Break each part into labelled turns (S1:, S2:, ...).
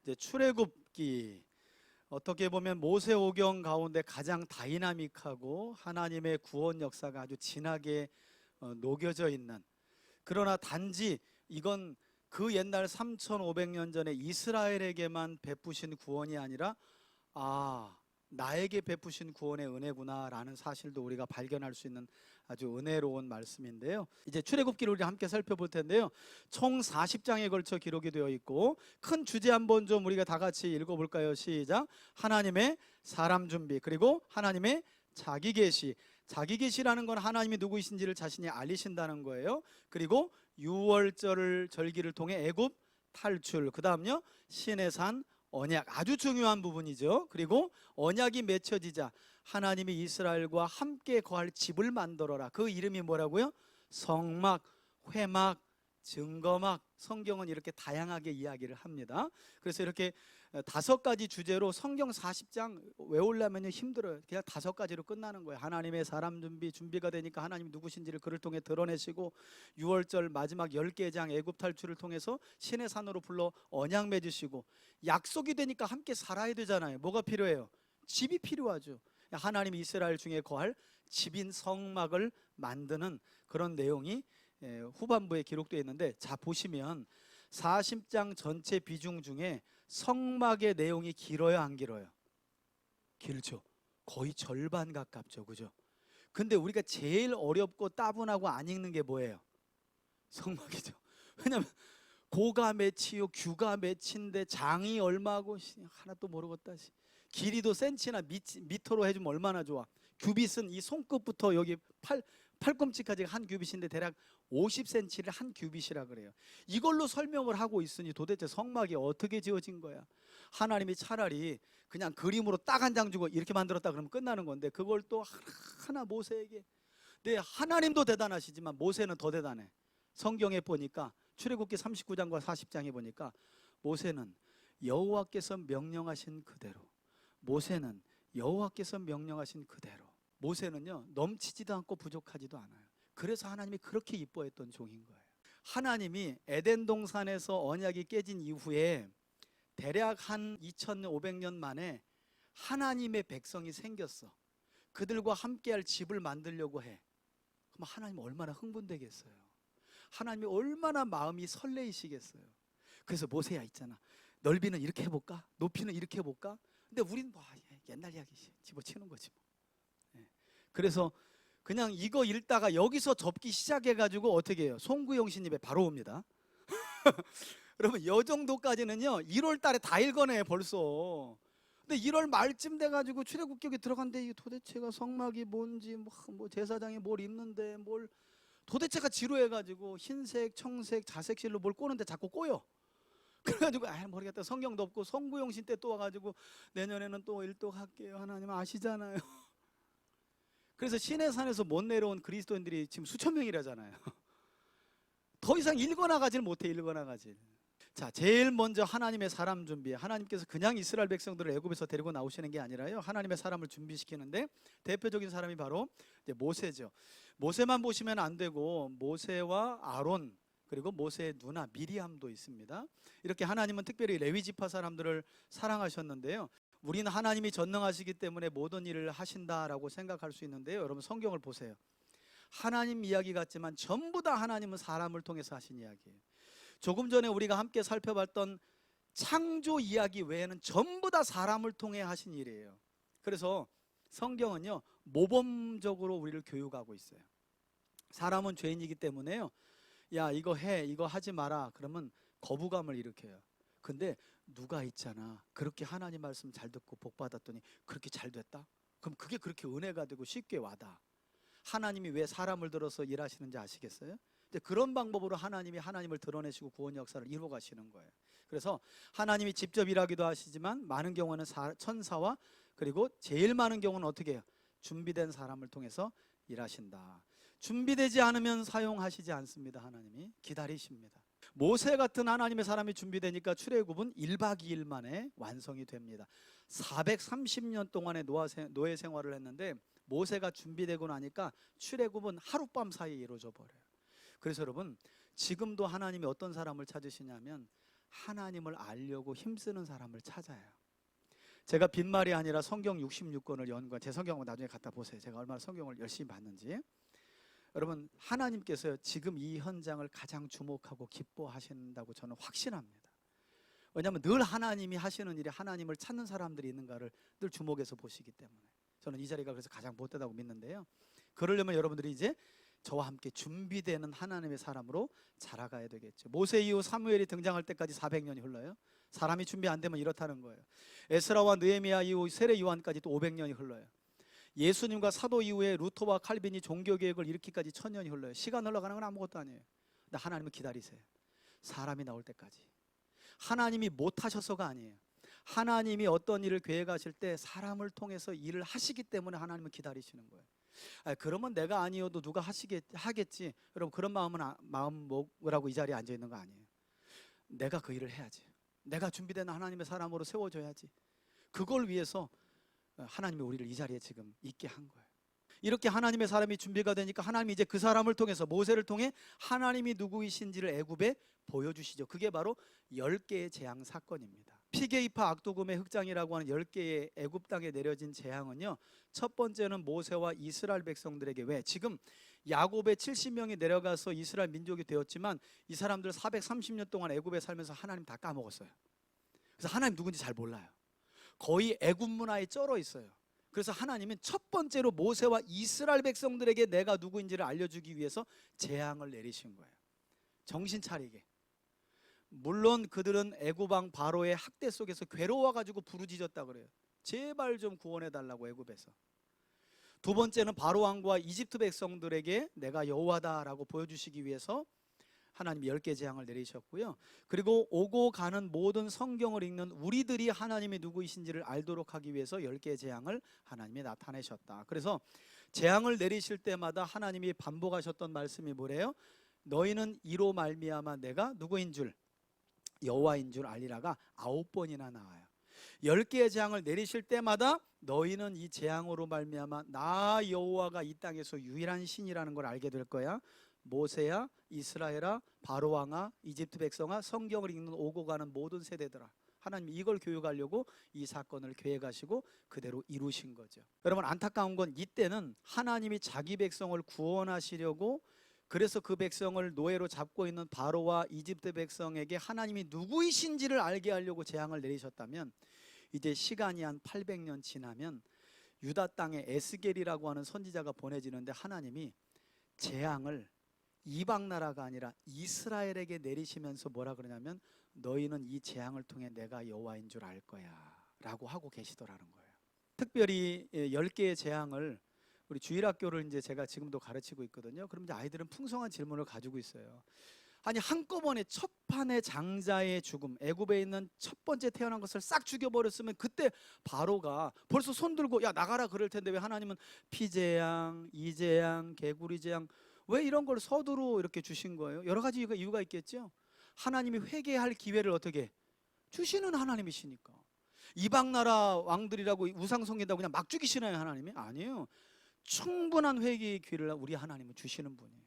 S1: 이제 출애굽기, 어떻게 보면 모세오경 가운데 가장 다이나믹하고 하나님의 구원 역사가 아주 진하게 녹여져 있는, 그러나 단지 이건 그 옛날 3500년 전에 이스라엘에게만 베푸신 구원이 아니라 나에게 베푸신 구원의 은혜구나 라는 사실도 우리가 발견할 수 있는 아주 은혜로운 말씀인데요. 이제 출애굽기를 우리 함께 살펴볼 텐데요. 총 40장에 걸쳐 기록이 되어 있고, 큰 주제 한번 좀 우리가 다 같이 읽어볼까요? 시작. 하나님의 사람 준비, 그리고 하나님의 자기 계시. 자기 계시라는 건 하나님이 누구이신지를 자신이 알리신다는 거예요. 그리고 유월절 절기를 통해 애굽 탈출, 그 다음요 신의 산 언약, 아주 중요한 부분이죠. 그리고 언약이 맺혀지자 하나님이 이스라엘과 함께 거할 집을 만들어라. 그 이름이 뭐라고요? 성막, 회막, 증거막. 성경은 이렇게 다양하게 이야기를 합니다. 그래서 이렇게 5가지 주제로 성경 40장 외우려면 힘들어요. 그냥 5가지로 끝나는 거예요. 하나님의 사람 준비가 되니까 하나님이 누구신지를 그를 통해 드러내시고, 6월절 마지막 10개 장 애굽 탈출을 통해서 신의 산으로 불러 언약 맺으시고, 약속이 되니까 함께 살아야 되잖아요. 뭐가 필요해요? 집이 필요하죠. 하나님이 이스라엘 중에 거할 집인 성막을 만드는 그런 내용이 후반부에 기록되어 있는데, 자 보시면 40장 전체 비중 중에 성막의 내용이 길어요, 안 길어요? 길죠. 거의 절반 가깝죠, 그죠? 근데 우리가 제일 어렵고 따분하고 안 읽는 게 뭐예요? 성막이죠. 왜냐면 고가 몇이요, 규가 몇인데 장이 얼마고 하나도 모르겠다. 길이도 센치나 미터로 해주면 얼마나 좋아. 규빗은 이 손끝부터 여기 팔꿈치까지 한 규빗인데 대략 50cm를 한 규빗이라 그래요. 이걸로 설명을 하고 있으니 도대체 성막이 어떻게 지어진 거야? 하나님이 차라리 그냥 그림으로 딱 한 장 주고 이렇게 만들었다 그러면 끝나는 건데, 그걸 또 하나 모세에게. 네, 하나님도 대단하시지만 모세는 더 대단해. 성경에 보니까 출애굽기 39장과 40장에 보니까 모세는 여호와께서 명령하신 그대로, 모세는 여호와께서 명령하신 그대로, 모세는요 넘치지도 않고 부족하지도 않아요. 그래서 하나님이 그렇게 이뻐했던 종인 거예요. 하나님이 에덴 동산에서 언약이 깨진 이후에 대략 한 2500년 만에 하나님의 백성이 생겼어. 그들과 함께할 집을 만들려고 해. 그럼 하나님 얼마나 흥분되겠어요? 하나님이 얼마나 마음이 설레이시겠어요? 그래서 모세야 있잖아, 넓이는 이렇게 해볼까? 높이는 이렇게 해볼까? 근데 우린 뭐 옛날 이야기 집어치는 거지 뭐. 그래서 그냥 이거 읽다가 여기서 접기 시작해가지고 어떻게 해요? 송구영 신 입에 바로 옵니다. 여러분 이 정도까지는요 1월 달에 다 읽어내 벌써. 근데 1월 말쯤 돼가지고 출애굽기에 들어간데, 이 도대체가 성막이 뭔지, 뭐 제사장이 뭘 입는데, 뭘 도대체가 지루해가지고 흰색, 청색, 자색실로 뭘 꼬는데 자꾸 꼬여. 그래가지고 모르겠다. 성경도 없고 송구영신 때 또 와가지고 내년에는 또 일독할게요. 하나님 아시잖아요. 그래서 신의 산에서 못 내려온 그리스도인들이 지금 수천 명이라잖아요. 더 이상 읽어나가질 못해. 읽어나가질. 자, 제일 먼저 하나님의 사람 준비. 하나님께서 그냥 이스라엘 백성들을 애굽에서 데리고 나오시는 게 아니라요, 하나님의 사람을 준비시키는데 대표적인 사람이 바로 이제 모세죠. 모세만 보시면 안 되고 모세와 아론, 그리고 모세의 누나 미리암도 있습니다. 이렇게 하나님은 특별히 레위 지파 사람들을 사랑하셨는데요, 우리는 하나님이 전능하시기 때문에 모든 일을 하신다라고 생각할 수 있는데요, 여러분 성경을 보세요. 하나님 이야기 같지만 전부 다 하나님은 사람을 통해서 하신 이야기예요. 조금 전에 우리가 함께 살펴봤던 창조 이야기 외에는 전부 다 사람을 통해 하신 일이에요. 그래서 성경은요 모범적으로 우리를 교육하고 있어요. 사람은 죄인이기 때문에요, 야 이거 해, 이거 하지 마라 그러면 거부감을 일으켜요. 근데 누가 있잖아, 그렇게 하나님 말씀 잘 듣고 복 받았더니 그렇게 잘 됐다? 그럼 그게 그렇게 은혜가 되고 쉽게 와닿아. 하나님이 왜 사람을 들어서 일하시는지 아시겠어요? 그런 방법으로 하나님이 하나님을 드러내시고 구원 역사를 이루어 가시는 거예요. 그래서 하나님이 직접 일하기도 하시지만 많은 경우는 천사와, 그리고 제일 많은 경우는 어떻게 해요? 준비된 사람을 통해서 일하신다. 준비되지 않으면 사용하시지 않습니다. 하나님이 기다리십니다. 모세 같은 하나님의 사람이 준비되니까 출애굽은 1박 2일 만에 완성이 됩니다. 430년 동안의 노예 생활을 했는데 모세가 준비되고 나니까 출애굽은 하룻밤 사이에 이루어져 버려요. 그래서 여러분 지금도 하나님이 어떤 사람을 찾으시냐면 하나님을 알려고 힘쓰는 사람을 찾아요. 제가 빈말이 아니라 성경 66권을 연구한, 제 성경은 나중에 갖다 보세요. 제가 얼마나 성경을 열심히 봤는지. 여러분, 하나님께서 지금 이 현장을 가장 주목하고 기뻐하신다고 저는 확신합니다. 왜냐하면 늘 하나님이 하시는 일에 하나님을 찾는 사람들이 있는가를 늘 주목해서 보시기 때문에 저는 이 자리가 그래서 가장 못되다고 믿는데요. 그러려면 여러분들이 이제 저와 함께 준비되는 하나님의 사람으로 자라가야 되겠죠. 모세 이후 사무엘이 등장할 때까지 400년이 흘러요. 사람이 준비 안 되면 이렇다는 거예요. 에스라와 느헤미야 이후 세례 요한까지 또 500년이 흘러요. 예수님과 사도 이후에 루터와 칼빈이 종교개혁을 일으키기까지 1000년이 흘러요. 시간 흘러가는 건 아무것도 아니에요. 근데 하나님은 기다리세요. 사람이 나올 때까지. 하나님이 못하셔서가 아니에요. 하나님이 어떤 일을 계획하실 때 사람을 통해서 일을 하시기 때문에 하나님은 기다리시는 거예요. 그러면 내가 아니어도 누가 하겠지. 여러분, 그런 마음 먹으라고 이 자리에 앉아 있는 거 아니에요. 내가 그 일을 해야지. 내가 준비된 하나님의 사람으로 세워줘야지. 그걸 위해서 하나님이 우리를 이 자리에 지금 있게 한 거예요. 이렇게 하나님의 사람이 준비가 되니까 하나님이 이제 그 사람을 통해서, 모세를 통해 하나님이 누구이신지를 애굽에 보여주시죠. 그게 바로 10개의 재앙 사건입니다. 피게이파 악도금의 흑장이라고 하는 10개의 애굽 땅에 내려진 재앙은요, 첫 번째는 모세와 이스라엘 백성들에게, 왜? 지금 야곱의 70명이 내려가서 이스라엘 민족이 되었지만 이 사람들 430년 동안 애굽에 살면서 하나님 다 까먹었어요. 그래서 하나님 누군지 잘 몰라요. 거의 애굽 문화에 쩔어 있어요. 그래서 하나님은 첫 번째로 모세와 이스라엘 백성들에게 내가 누구인지를 알려주기 위해서 재앙을 내리신 거예요. 정신 차리게. 물론 그들은 애굽 왕 바로의 학대 속에서 괴로워가지고 부르짖었다 그래요. 제발 좀 구원해달라고 애굽에서. 두 번째는 바로 왕과 이집트 백성들에게 내가 여호와다라고 보여주시기 위해서 하나님이 10개 재앙을 내리셨고요. 그리고 오고 가는 모든 성경을 읽는 우리들이 하나님이 누구이신지를 알도록 하기 위해서 10개의 재앙을 하나님이 나타내셨다. 그래서 재앙을 내리실 때마다 하나님이 반복하셨던 말씀이 뭐래요? 너희는 이로 말미암아 내가 누구인 줄, 여호와인 줄 알리라가 9번이나 나와요. 10개의 재앙을 내리실 때마다 너희는 이 재앙으로 말미암아 나 여호와가 이 땅에서 유일한 신이라는 걸 알게 될 거야. 모세야, 이스라엘아, 바로왕아, 이집트 백성아, 성경을 읽는 오고 가는 모든 세대들아, 하나님이 이걸 교육하려고 이 사건을 계획하시고 그대로 이루신 거죠. 여러분, 안타까운 건 이때는 하나님이 자기 백성을 구원하시려고, 그래서 그 백성을 노예로 잡고 있는 바로와 이집트 백성에게 하나님이 누구이신지를 알게 하려고 재앙을 내리셨다면, 이제 시간이 한 800년 지나면 유다 땅에 에스겔이라고 하는 선지자가 보내지는데 하나님이 재앙을 이방 나라가 아니라 이스라엘에게 내리시면서 뭐라 그러냐면 너희는 이 재앙을 통해 내가 여호와인 줄 알 거야 라고 하고 계시더라는 거예요. 특별히 10개의 재앙을 우리 주일학교를 이제 제가 지금도 가르치고 있거든요. 그럼 이제 아이들은 풍성한 질문을 가지고 있어요. 아니, 한꺼번에 첫 판의 장자의 죽음, 애굽에 있는 첫 번째 태어난 것을 싹 죽여버렸으면 그때 바로가 벌써 손 들고 야 나가라 그럴 텐데 왜 하나님은 피재앙, 이재앙, 개구리재앙, 왜 이런 걸 서두로 이렇게 주신 거예요? 여러 가지 이유가 있겠죠. 하나님이 회개할 기회를 어떻게 주시는 하나님이시니까. 이방 나라 왕들이라고 우상 섬긴다고 그냥 막 죽이시나요? 하나님이? 아니에요. 충분한 회개의 기회를 우리 하나님은 주시는 분이에요.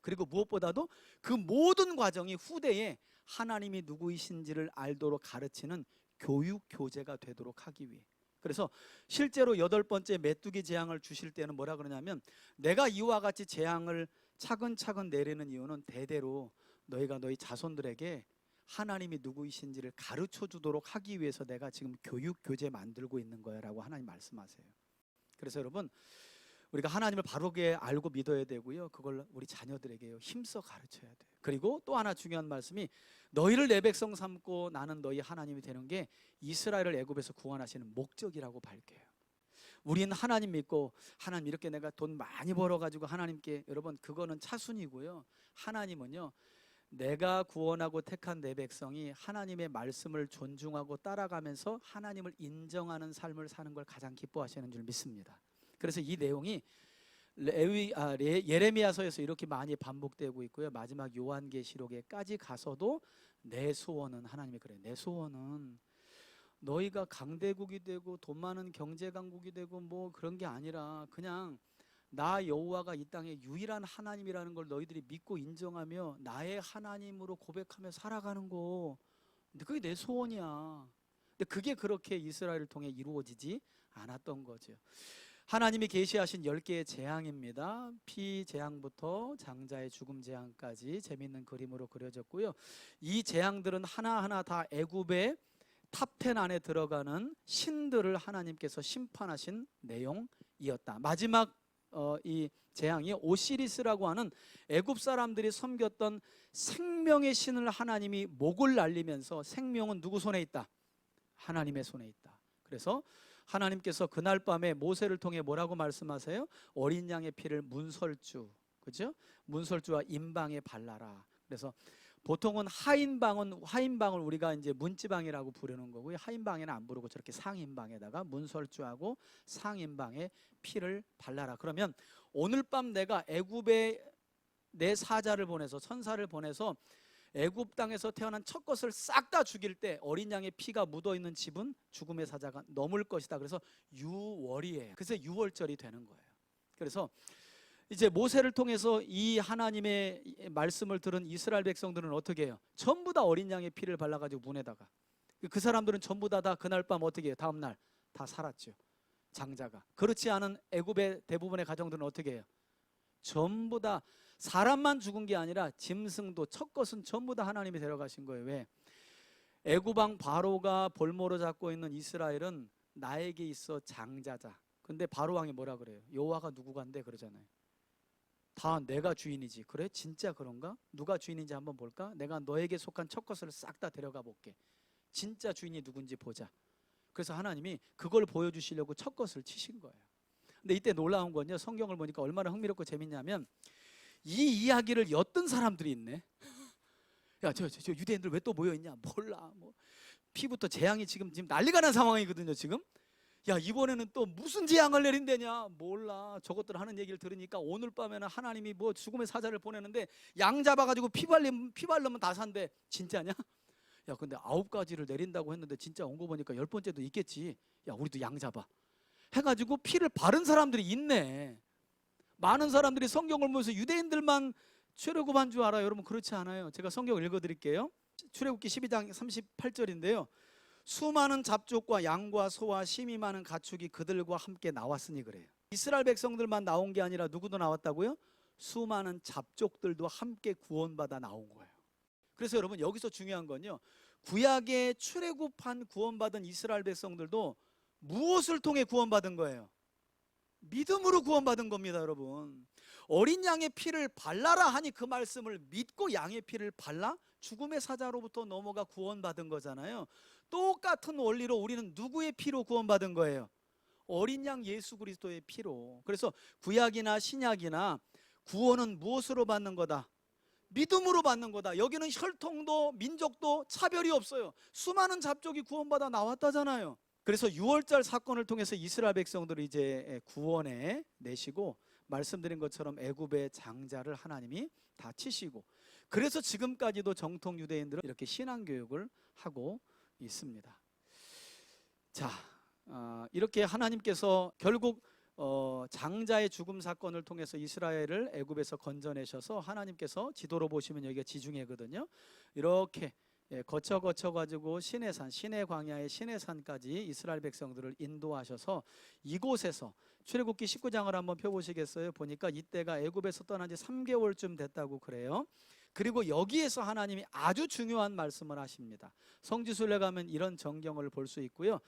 S1: 그리고 무엇보다도 그 모든 과정이 후대에 하나님이 누구이신지를 알도록 가르치는 교육 교재가 되도록 하기 위해. 그래서 실제로 8번째 메뚜기 재앙을 주실 때는 뭐라 그러냐면 내가 이와 같이 재앙을 차근차근 내리는 이유는 대대로 너희가 너희 자손들에게 하나님이 누구이신지를 가르쳐 주도록 하기 위해서 내가 지금 교육 교재 만들고 있는 거야 라고 하나님 말씀하세요. 그래서 여러분, 우리가 하나님을 바르게 알고 믿어야 되고요. 그걸 우리 자녀들에게 힘써 가르쳐야 돼요. 그리고 또 하나 중요한 말씀이 너희를 내 백성 삼고 나는 너희 하나님이 되는 게 이스라엘을 애굽에서 구원하시는 목적이라고 밝혀요. 우리는 하나님 믿고 하나님 이렇게 내가 돈 많이 벌어가지고 하나님께, 여러분 그거는 차순이고요. 하나님은요, 내가 구원하고 택한 내 백성이 하나님의 말씀을 존중하고 따라가면서 하나님을 인정하는 삶을 사는 걸 가장 기뻐하시는 줄 믿습니다. 그래서 이 내용이 예레미야서에서 이렇게 많이 반복되고 있고요. 마지막 요한계시록에까지 가서도 내 소원은, 하나님이 그래요. 내 소원은 너희가 강대국이 되고 돈 많은 경제 강국이 되고 뭐 그런 게 아니라 그냥 나 여호와가 이 땅의 유일한 하나님이라는 걸 너희들이 믿고 인정하며 나의 하나님으로 고백하며 살아가는 거, 근데 그게 내 소원이야. 근데 그게 그렇게 이스라엘을 통해 이루어지지 않았던 거죠. 하나님이 계시하신 10개의 재앙입니다. 피 재앙부터 장자의 죽음 재앙까지 재미있는 그림으로 그려졌고요. 이 재앙들은 하나하나 다 애굽의 탑10 안에 들어가는 신들을 하나님께서 심판하신 내용이었다. 마지막 이 재앙이 오시리스라고 하는 애굽 사람들이 섬겼던 생명의 신을 하나님이 목을 날리면서, 생명은 누구 손에 있다? 하나님의 손에 있다. 그래서 하나님께서 그날 밤에 모세를 통해 뭐라고 말씀하세요? 어린 양의 피를 문설주, 그죠? 문설주와 임방에 발라라. 그래서 보통은 하인방을 우리가 이제 문지방이라고 부르는 거고요. 하인방에는 안 부르고 저렇게 상인방에다가 문설주하고 상인방에 피를 발라라. 그러면 오늘 밤 내가 애굽에 내 사자를 보내서, 천사를 보내서 애굽 땅에서 태어난 첫 것을 싹 다 죽일 때 어린 양의 피가 묻어있는 집은 죽음의 사자가 넘을 것이다. 그래서 유월이에요. 그래서 유월절이 되는 거예요. 그래서 이제 모세를 통해서 이 하나님의 말씀을 들은 이스라엘 백성들은 어떻게 해요? 전부 다 어린 양의 피를 발라가지고 문에다가, 그 사람들은 전부 다 그날 밤 어떻게 해요? 다음날 다 살았죠, 장자가. 그렇지 않은 애굽의 대부분의 가정들은 어떻게 해요? 전부 다 사람만 죽은 게 아니라 짐승도, 첫 것은 전부 다 하나님이 데려가신 거예요. 왜? 애굽 왕 바로가 볼모로 잡고 있는 이스라엘은 나에게 있어 장자자. 근데 바로 왕이 뭐라 그래요? 여호와가 누구간데 그러잖아요. 다 내가 주인이지. 그래? 진짜 그런가? 누가 주인인지 한번 볼까? 내가 너에게 속한 첫 것을 싹 다 데려가 볼게. 진짜 주인이 누군지 보자. 그래서 하나님이 그걸 보여주시려고 첫 것을 치신 거예요. 근데 이때 놀라운 건요, 성경을 보니까 얼마나 흥미롭고 재밌냐면 이 이야기를 엿든 사람들이 있네. 야, 저 유대인들 왜 또 모여있냐? 몰라. 뭐 피부터 재앙이 지금 난리가 난 상황이거든요, 지금. 야, 이번에는 또 무슨 재앙을 내린대냐? 몰라. 저것들 하는 얘기를 들으니까 오늘 밤에는 하나님이 뭐 죽음의 사자를 보내는데 양 잡아가지고 피 바르면 다 산대. 진짜냐? 야, 근데 9가지를 내린다고 했는데 진짜 온 거 보니까 10번째도 있겠지. 야, 우리도 양 잡아 해가지고 피를 바른 사람들이 있네. 많은 사람들이 성경을 보면서 유대인들만 출애굽한 줄 알아요. 여러분, 그렇지 않아요. 제가 성경을 읽어드릴게요. 출애굽기 12장 38절인데요 수많은 잡족과 양과 소와 심이 많은 가축이 그들과 함께 나왔으니 그래요. 이스라엘 백성들만 나온 게 아니라 누구도 나왔다고요? 수많은 잡족들도 함께 구원받아 나온 거예요. 그래서 여러분, 여기서 중요한 건요, 구약의 출애굽한 구원받은 이스라엘 백성들도 무엇을 통해 구원받은 거예요? 믿음으로 구원받은 겁니다, 여러분. 어린 양의 피를 발라라 하니 그 말씀을 믿고 양의 피를 발라 죽음의 사자로부터 넘어가 구원받은 거잖아요. 똑같은 원리로 우리는 누구의 피로 구원받은 거예요? 어린 양 예수 그리스도의 피로. 그래서 구약이나 신약이나 구원은 무엇으로 받는 거다? 믿음으로 받는 거다. 여기는 혈통도 민족도 차별이 없어요. 수많은 잡족이 구원받아 나왔다잖아요. 그래서 유월절 사건을 통해서 이스라엘 백성들을 이제 구원해 내시고, 말씀드린 것처럼 애굽의 장자를 하나님이 다 치시고, 그래서 지금까지도 정통 유대인들은 이렇게 신앙교육을 하고 있습니다. 자, 이렇게 하나님께서 결국 장자의 죽음 사건을 통해서 이스라엘을 애굽에서 건져내셔서, 하나님께서 지도로 보시면 여기가 지중해거든요. 이렇게 거쳐 가지고 시내산, 시내 광야의 시내산까지 이스라엘 백성들을 인도하셔서 이곳에서, 출애굽기 19장을 한번 펴보시겠어요? 보니까 이때가 애굽에서 떠난 지 3개월쯤 됐다고 그래요. 그리고 여기에서 하나님이 아주 중요한 말씀을 하십니다. 성지순례 가면 이런 전경을 볼 수 있고요.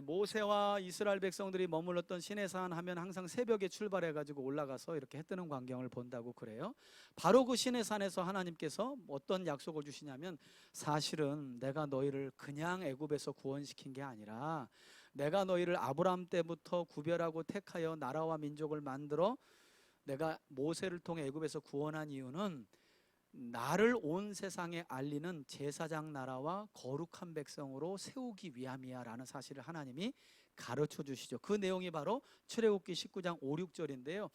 S1: 모세와 이스라엘 백성들이 머물렀던 시내산 하면 항상 새벽에 출발해 가지고 올라가서 이렇게 해 뜨는 광경을 본다고 그래요. 바로 그 시내산에서 하나님께서 어떤 약속을 주시냐면, 사실은 내가 너희를 그냥 애굽에서 구원시킨 게 아니라 내가 너희를 아브라함 때부터 구별하고 택하여 나라와 민족을 만들어 내가 모세를 통해 애굽에서 구원한 이유는 나를 온 세상에 알리는 제사장 나라와 거룩한 백성으로 세우기 위함이야 라는 사실을 하나님이 가르쳐 주시죠. 그 내용이 바로 출애굽기 19장 5, 6절인데요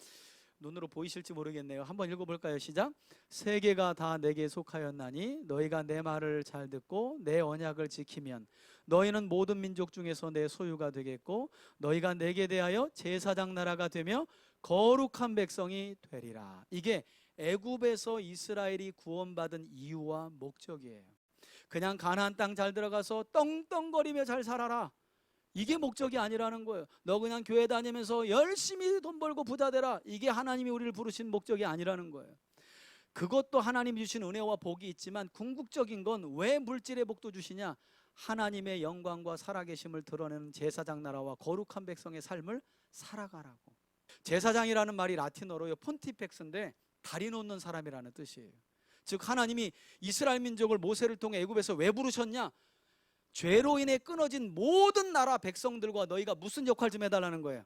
S1: 눈으로 보이실지 모르겠네요. 한번 읽어볼까요? 시작. 세계가 다 내게 속하였나니 너희가 내 말을 잘 듣고 내 언약을 지키면 너희는 모든 민족 중에서 내 소유가 되겠고 너희가 내게 대하여 제사장 나라가 되며 거룩한 백성이 되리라. 이게 애굽에서 이스라엘이 구원받은 이유와 목적이에요. 그냥 가나안 땅 잘 들어가서 떵떵거리며 잘 살아라. 이게 목적이 아니라는 거예요. 너 그냥 교회 다니면서 열심히 돈 벌고 부자 되라. 이게 하나님이 우리를 부르신 목적이 아니라는 거예요. 그것도 하나님이 주신 은혜와 복이 있지만 궁극적인 건 왜 물질의 복도 주시냐? 하나님의 영광과 살아계심을 드러내는 제사장 나라와 거룩한 백성의 삶을 살아가라고. 제사장이라는 말이 라틴어로요 폰티펙스인데 다리 놓는 사람이라는 뜻이에요. 즉 하나님이 이스라엘 민족을 모세를 통해 애굽에서 왜 부르셨냐? 죄로 인해 끊어진 모든 나라 백성들과 너희가 무슨 역할 좀 해달라는 거예요?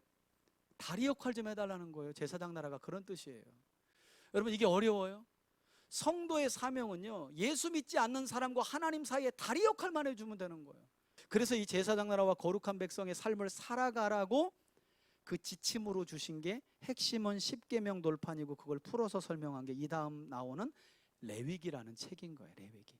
S1: 다리 역할 좀 해달라는 거예요. 제사장 나라가 그런 뜻이에요. 여러분 이게 어려워요? 성도의 사명은요 예수 믿지 않는 사람과 하나님 사이에 다리 역할만 해주면 되는 거예요. 그래서 이 제사장 나라와 거룩한 백성의 삶을 살아가라고 그 지침으로 주신 게 핵심은 십계명 돌판이고, 그걸 풀어서 설명한 게 이 다음 나오는 레위기라는 책인 거예요. 레위기.